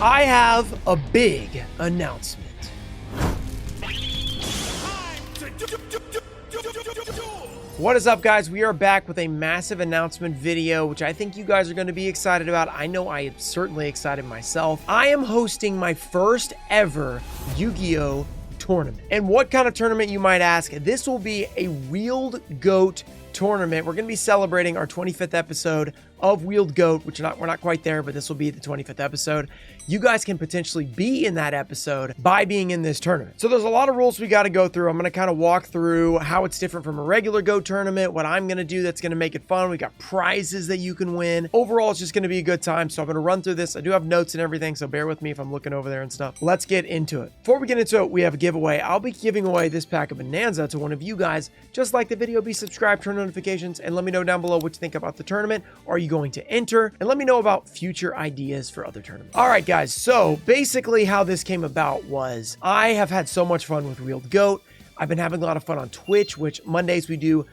I have a big announcement. What is up, guys? We are back with a massive announcement video, which I think you guys are going to be excited about. I know I am certainly excited myself. I am hosting my first ever Yu-Gi-Oh! Tournament. And what kind of tournament, you might ask? This will be a Wheeled Goat tournament. We're going to be celebrating our 25th episode of Wheeled Goat, which we're not quite there, but this will be the 25th episode. You guys can potentially be in that episode by being in this tournament. So there's a lot of rules we got to go through. I'm going to kind of walk through how it's different from a regular Goat tournament, what I'm going to do that's going to make it fun. We got prizes that you can win. Overall, it's just going to be a good time. So I'm going to run through this. I do have notes and everything, so bear with me if I'm looking over there and stuff. Let's get into it. Before we get into it, we have a giveaway. I'll be giving away this pack of Bonanza to one of you guys. Just like the video, be subscribed, turn notifications, and let me know down below what you think about the tournament. Are you going to enter? And let me know about future ideas for other tournaments. All right, guys. So basically how this came about was I have had so much fun with Wheeled Goat. I've been having a lot of fun on Twitch, which Mondays we do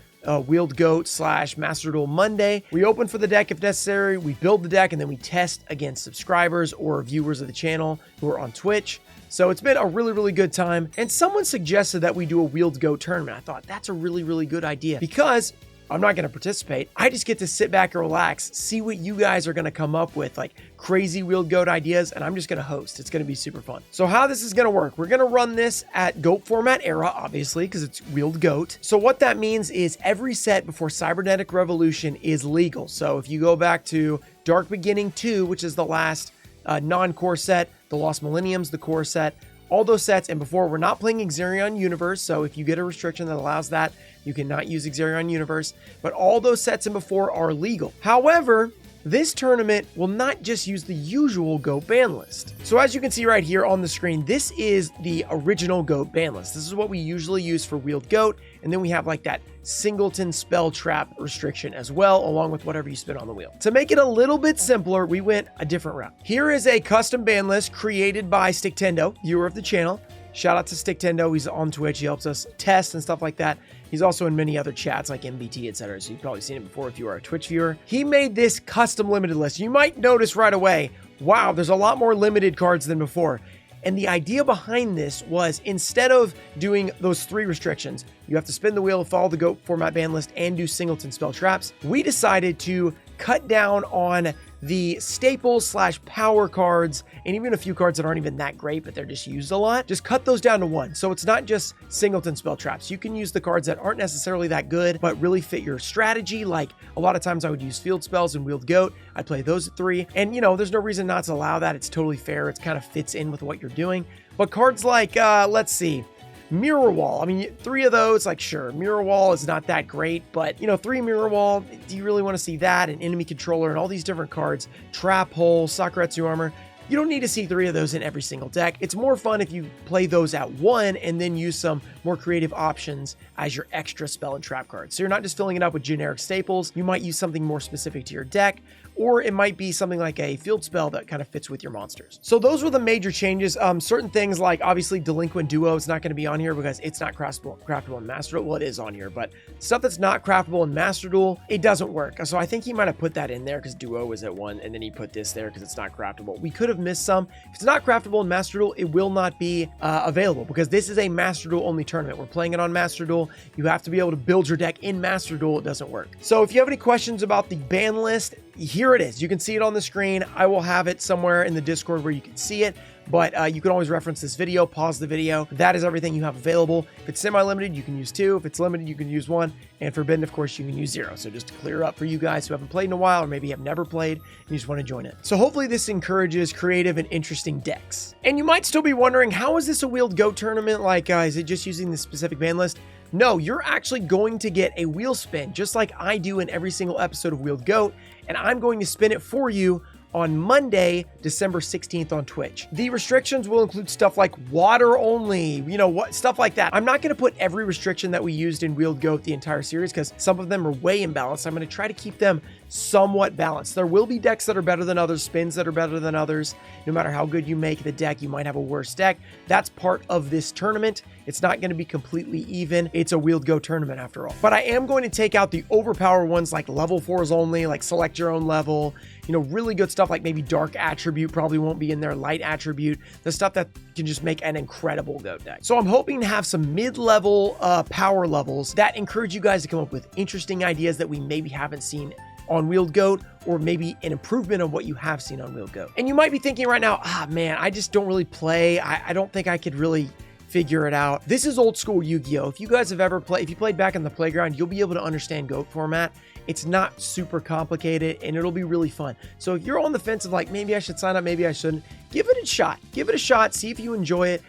Wheeled Goat / Master Duel Monday. We open for the deck if necessary. We build the deck and then we test against subscribers or viewers of the channel who are on Twitch. So it's been a really, really good time. And someone suggested that we do a Wheeled Goat tournament. I thought that's a really, really good idea because I'm not going to participate. I just get to sit back and relax, see what you guys are going to come up with, like crazy Wheeled Goat ideas, and I'm just going to host. It's going to be super fun. So how this is going to work, we're going to run this at Goat format era, obviously, because it's Wheeled Goat. So what that means is every set before Cybernetic Revolution is legal. So if you go back to Dark Beginning 2, which is the last non-core set, the Lost Millennium's the core set, all those sets, and before, we're not playing Xerion Universe, so if you get a restriction that allows that, you cannot use Xerion Universe, but all those sets and before are legal. However, this tournament will not just use the usual GOAT ban list. So as you can see right here on the screen, this is the original GOAT ban list. This is what we usually use for Wheeled Goat, and then we have like that singleton spell trap restriction as well, along with whatever you spin on the wheel. To make it a little bit simpler, we went a different route. Here is a custom ban list created by Sticktendo, viewer of the channel. Shout out to Sticktendo. He's on Twitch. He helps us test and stuff like that. He's also in many other chats like MBT, etc. So you've probably seen it before if you are a Twitch viewer. He made this custom limited list. You might notice right away, wow, there's a lot more limited cards than before. And the idea behind this was instead of doing those 3 restrictions, you have to spin the wheel, follow the GOAT format ban list, and do singleton spell traps, we decided to cut down on the staples / power cards, and even a few cards that aren't even that great, but they're just used a lot. Just cut those down to 1. So it's not just singleton spell traps. You can use the cards that aren't necessarily that good, but really fit your strategy. Like a lot of times I would use field spells and Wheeled Goat. I'd play those at 3. And you know, there's no reason not to allow that. It's totally fair. It kind of fits in with what you're doing. But cards like, let's see, Mirror Wall. I mean, 3 of those, like, sure, Mirror Wall is not that great, but, you know, 3 Mirror Wall, do you really want to see that? An Enemy Controller and all these different cards, Trap Hole, Sakuretsu Armor. You don't need to see 3 of those in every single deck. It's more fun if you play those at 1 and then use some more creative options as your extra spell and trap cards. So you're not just filling it up with generic staples. You might use something more specific to your deck, or it might be something like a field spell that kind of fits with your monsters. So those were the major changes. Certain things like obviously Delinquent Duo is not going to be on here because it's not craftable in Master Duel. Well, it is on here, but stuff that's not craftable in Master Duel, it doesn't work. So I think he might have put that in there because Duo was at 1, and then he put this there because it's not craftable. We could have missed some. If it's not craftable in Master Duel, it will not be available because this is a Master Duel only tournament. We're playing it on Master Duel. You have to be able to build your deck in Master Duel. It doesn't work. So if you have any questions about the ban list, here it is. You can see it on the screen. I will have it somewhere in the Discord where you can see it, but you can always reference this video, pause the video. That is everything you have available. If it's semi-limited, you can use 2. If it's limited, you can use 1. And forbidden, of course, you can use 0. So just to clear up for you guys who haven't played in a while or maybe have never played and you just want to join it. So hopefully this encourages creative and interesting decks. And you might still be wondering, how is this a Wheeled Goat tournament? Like, is it just using the specific ban list? No, you're actually going to get a wheel spin, just like I do in every single episode of Wheeled Goat, and I'm going to spin it for you on Monday, December 16th on Twitch. The restrictions will include stuff like water only, you know, what stuff like that. I'm not going to put every restriction that we used in Wheeled Goat the entire series because some of them are way imbalanced. I'm going to try to keep them somewhat balanced. There will be decks that are better than others, spins that are better than others. No matter how good you make the deck, you might have a worse deck. That's part of this tournament. It's not going to be completely even. It's a Wheeled Goat tournament after all. But I am going to take out the overpowered ones like level 4s only, like select your own level, you know, really good stuff like maybe dark attribute probably won't be in there, light attribute, the stuff that can just make an incredible goat deck. So I'm hoping to have some mid-level power levels that encourage you guys to come up with interesting ideas that we maybe haven't seen on Wheeled Goat, or maybe an improvement on what you have seen on Wheeled Goat. And you might be thinking right now, man, I just don't really play. I don't think I could really figure it out. This is old school Yu-Gi-Oh! If you guys have ever played, if you played back in the playground, you'll be able to understand GOAT format. It's not super complicated and it'll be really fun. So if you're on the fence of like, maybe I should sign up, maybe I shouldn't, give it a shot. Give it a shot, see if you enjoy it.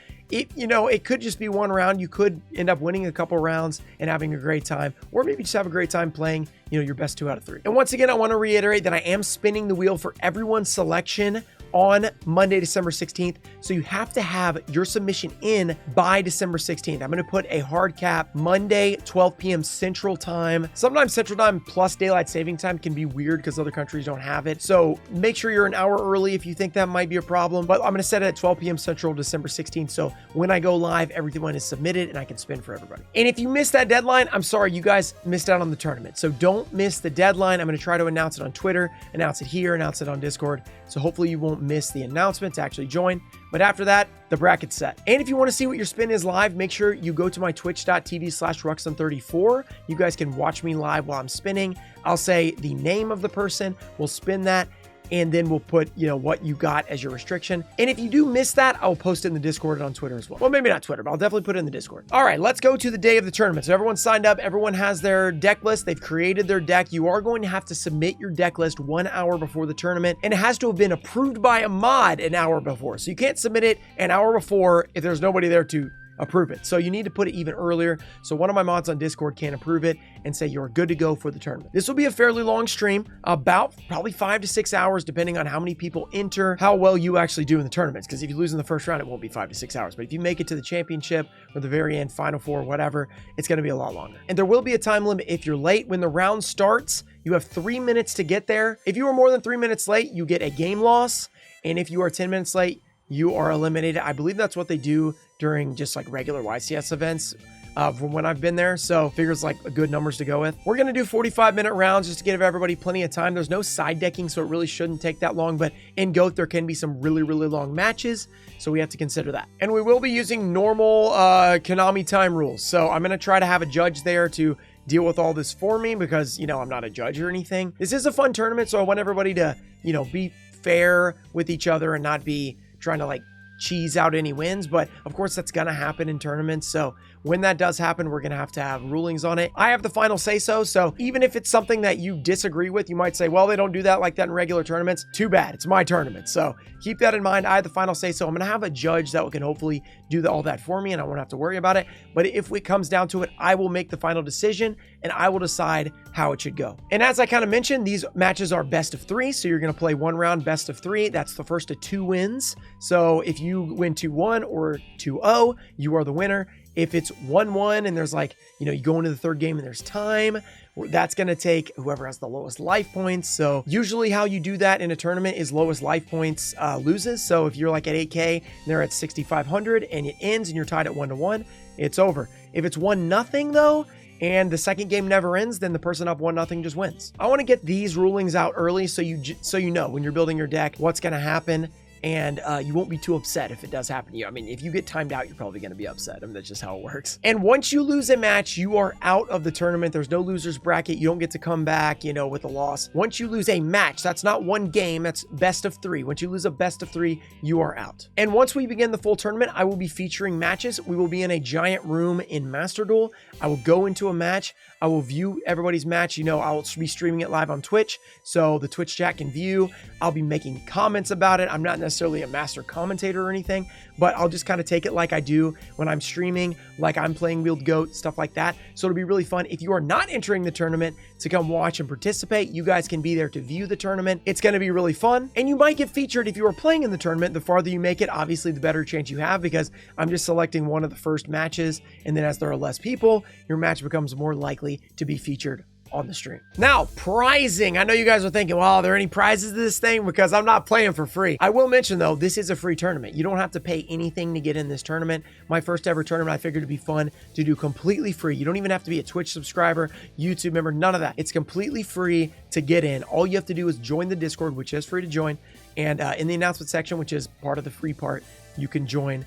You know, it could just be one round. You could end up winning a couple rounds and having a great time, or maybe just have a great time playing, you know, your best 2 out of 3. And once again, I want to reiterate that I am spinning the wheel for everyone's selection on Monday, December 16th. So you have to have your submission in by December 16th. I'm going to put a hard cap Monday, 12 p.m. Central Time. Sometimes Central Time plus daylight saving time can be weird because other countries don't have it. So make sure you're an hour early if you think that might be a problem. But I'm going to set it at 12 p.m. Central, December 16th. So when I go live, everyone is submitted and I can spin for everybody. And if you missed that deadline, I'm sorry, you guys missed out on the tournament. So don't miss the deadline. I'm going to try to announce it on Twitter, announce it here, announce it on Discord. So hopefully you won't miss the announcement to actually join. But after that, the bracket's set. And if you want to see what your spin is live, make sure you go to my twitch.tv/Ruxon34. You guys can watch me live while I'm spinning. I'll say the name of the person, we'll spin that, and then we'll put, you know, what you got as your restriction. And if you do miss that, I'll post it in the Discord and on Twitter as well. Well, maybe not Twitter, but I'll definitely put it in the Discord. All right, let's go to the day of the tournament. So everyone signed up. Everyone has their deck list. They've created their deck. You are going to have to submit your deck list 1 hour before the tournament, and it has to have been approved by a mod an hour before. So you can't submit it an hour before if there's nobody there to approve it. So you need to put it even earlier. So one of my mods on Discord can approve it and say you're good to go for the tournament. This will be a fairly long stream, about probably 5 to 6 hours, depending on how many people enter, how well you actually do in the tournaments. Because if you lose in the first round, it won't be 5 to 6 hours. But if you make it to the championship or the very end, final 4, whatever, it's going to be a lot longer. And there will be a time limit if you're late. When the round starts, you have 3 minutes to get there. If you are more than 3 minutes late, you get a game loss. And if you are 10 minutes late, you are eliminated. I believe that's what they do during just like regular YCS events from when I've been there. So figures like good numbers to go with. We're going to do 45-minute rounds just to give everybody plenty of time. There's no side decking, so it really shouldn't take that long. But in GOAT, there can be some really, really long matches. So we have to consider that. And we will be using normal Konami time rules. So I'm going to try to have a judge there to deal with all this for me because, you know, I'm not a judge or anything. This is a fun tournament, so I want everybody to, you know, be fair with each other and not be trying to like cheese out any wins. But of course that's gonna happen in tournaments. So when that does happen, we're gonna have rulings on it. I have the final say so. So even if it's something that you disagree with, you might say, well, they don't do that like that in regular tournaments. Too bad, it's my tournament. So keep that in mind. I have the final say so. I'm gonna have a judge that can hopefully do all that for me and I won't have to worry about it. But if it comes down to it, I will make the final decision and I will decide how it should go. And as I kind of mentioned, these matches are best of 3. So you're gonna play 1 round best of 3. That's the first of 2 wins. So if you win 2-1 or 2-0, you are the winner. If it's 1-1 and there's like, you know, you go into the 3rd game and there's time, that's going to take whoever has the lowest life points. So usually how you do that in a tournament is lowest life points loses. So if you're like at 8K and they're at 6,500 and it ends and you're tied at 1-1, it's over. If it's 1-0 though, and the 2nd game never ends, then the person up 1-0 just wins. I want to get these rulings out early so you know when you're building your deck what's going to happen. And you won't be too upset if it does happen to you. I mean, if you get timed out, you're probably going to be upset. I mean, that's just how it works. And once you lose a match, you are out of the tournament. There's no losers bracket. You don't get to come back, you know, with a loss. Once you lose a match, that's not 1 game. That's best of 3. Once you lose a best of 3, you are out. And once we begin the full tournament, I will be featuring matches. We will be in a giant room in Master Duel. I will go into a match. I will view everybody's match. You know, I'll be streaming it live on Twitch, so the Twitch chat can view. I'll be making comments about it. I'm not necessarily a master commentator or anything, but I'll just kind of take it like I do when I'm streaming, like I'm playing Wheeled Goat, stuff like that. So it'll be really fun. If you are not entering the tournament to come watch and participate, you guys can be there to view the tournament. It's going to be really fun, and you might get featured if you are playing in the tournament. The farther you make it, obviously, the better chance you have, because I'm just selecting one of the first matches, and then as there are less people, your match becomes more likely to be featured on the stream. Now, prizing. I know you guys are thinking, well, are there any prizes to this thing? Because I'm not playing for free. I will mention though, this is a free tournament. You don't have to pay anything to get in this tournament. My first ever tournament, I figured it'd be fun to do completely free. You don't even have to be a Twitch subscriber, YouTube member, none of that. It's completely free to get in. All you have to do is join the Discord, which is free to join. And in the announcement section, which is part of the free part, you can join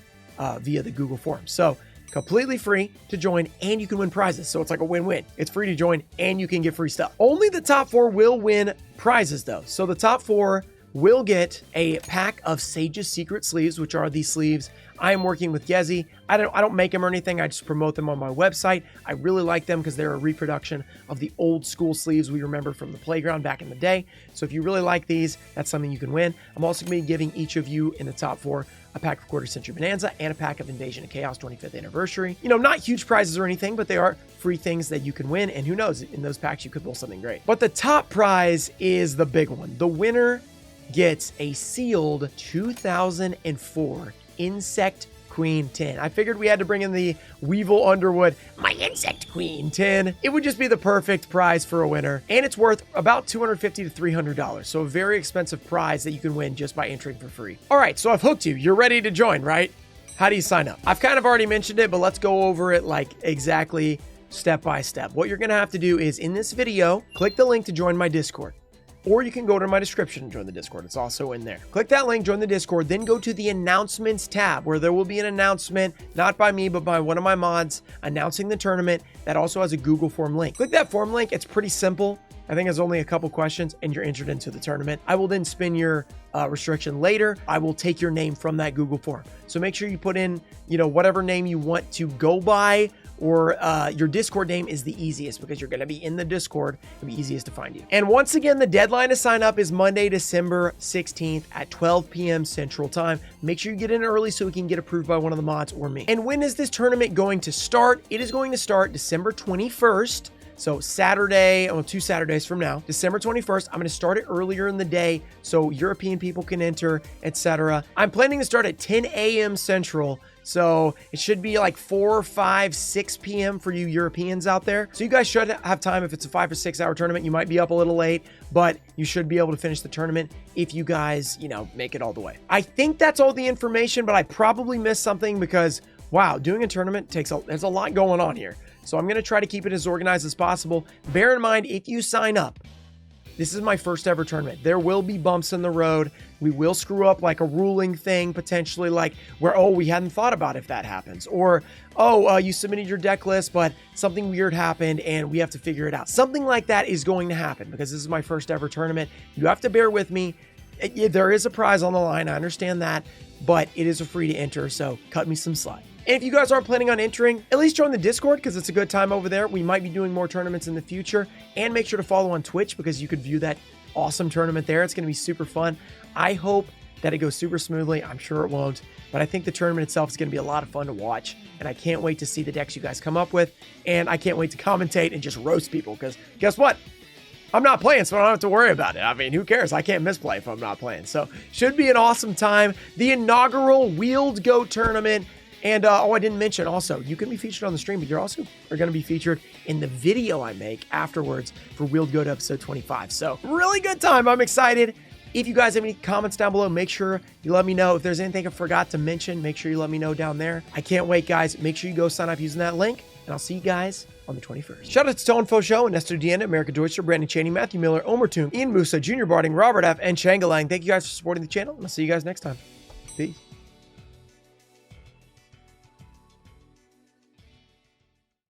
via the Google Forms. So completely free to join, and you can win prizes. So it's like a win-win. It's free to join and you can get free stuff. Only the top 4 will win prizes though. So the top 4 will get a pack of Sage's Secret sleeves, which are these sleeves I am working with Gezi. I don't make them or anything. I just promote them on my website. I really like them because they're a reproduction of the old school sleeves we remember from the playground back in the day. So if you really like these, that's something you can win. I'm also going to be giving each of you in the top 4 a pack of Quarter Century Bonanza and a pack of Invasion of Chaos 25th anniversary. You know, not huge prizes or anything, but they are free things that you can win. And who knows, in those packs, you could pull something great. But the top prize is the big one. The winner gets a sealed 2004 Insect Queen tin. I figured we had to bring in the Weevil Underwood, my Insect Queen tin. It would just be the perfect prize for a winner. And it's worth about $250 to $300. So a very expensive prize that you can win just by entering for free. All right, so I've hooked you. You're ready to join, right? How do you sign up? I've kind of already mentioned it, but let's go over it like exactly step by step. What you're gonna have to do is in this video, click the link to join my Discord. Or you can go to my description and join the Discord. It's also in there. Click that link, join the Discord, then go to the announcements tab where there will be an announcement, not by me, but by one of my mods announcing the tournament that also has a Google form link. Click that form link. It's pretty simple. I think it's only a couple questions and you're entered into the tournament. I will then spin your restriction later. I will take your name from that Google form. So make sure you put in, you know, whatever name you want to go by, or your Discord name is the easiest because you're going to be in the Discord. It'll be easiest to find you. And once again, the deadline to sign up is Monday, December 16th at 12 p.m. Central Time. Make sure you get in early so we can get approved by one of the mods or me. And when is this tournament going to start? It is going to start December 21st. So Saturday, 2 Saturdays from now, December 21st, I'm going to start it earlier in the day so European people can enter, etc. I'm planning to start at 10 a.m. Central. So it should be like 4, 5, 6 p.m. for you Europeans out there. So you guys should have time. If it's a 5 or 6 hour tournament, you might be up a little late, but you should be able to finish the tournament if you guys, you know, make it all the way. I think that's all the information, but I probably missed something because, wow, doing a tournament there's a lot going on here. So I'm going to try to keep it as organized as possible. Bear in mind, if you sign up, this is my first ever tournament. There will be bumps in the road. We will screw up like a ruling thing, potentially like where, oh, we hadn't thought about if that happens. Or, oh, you submitted your deck list, but something weird happened and we have to figure it out. Something like that is going to happen because this is my first ever tournament. You have to bear with me. There is a prize on the line. I understand that, but it is a free to enter. So cut me some slack. And if you guys aren't planning on entering, at least join the Discord because it's a good time over there. We might be doing more tournaments in the future. And make sure to follow on Twitch because you could view that awesome tournament there. It's going to be super fun. I hope that it goes super smoothly. I'm sure it won't. But I think the tournament itself is going to be a lot of fun to watch. And I can't wait to see the decks you guys come up with. And I can't wait to commentate and just roast people because guess what? I'm not playing, so I don't have to worry about it. I mean, who cares? I can't misplay if I'm not playing. So should be an awesome time. The inaugural Wheeled Goat tournament. And, oh, I didn't mention also, you can be featured on the stream, but you're also going to be featured in the video I make afterwards for Wheeled Goat episode 25. So really good time. I'm excited. If you guys have any comments down below, make sure you let me know. If there's anything I forgot to mention, make sure you let me know down there. I can't wait, guys. Make sure you go sign up using that link, and I'll see you guys on the 21st. Shout out to Tonefo Show, Nestor Deanna, America Deutscher, Brandon Cheney, Matthew Miller, Omer Toom, Ian Musa, Junior Barding, Robert F., and Changalang. Thank you guys for supporting the channel, and I'll see you guys next time. Peace.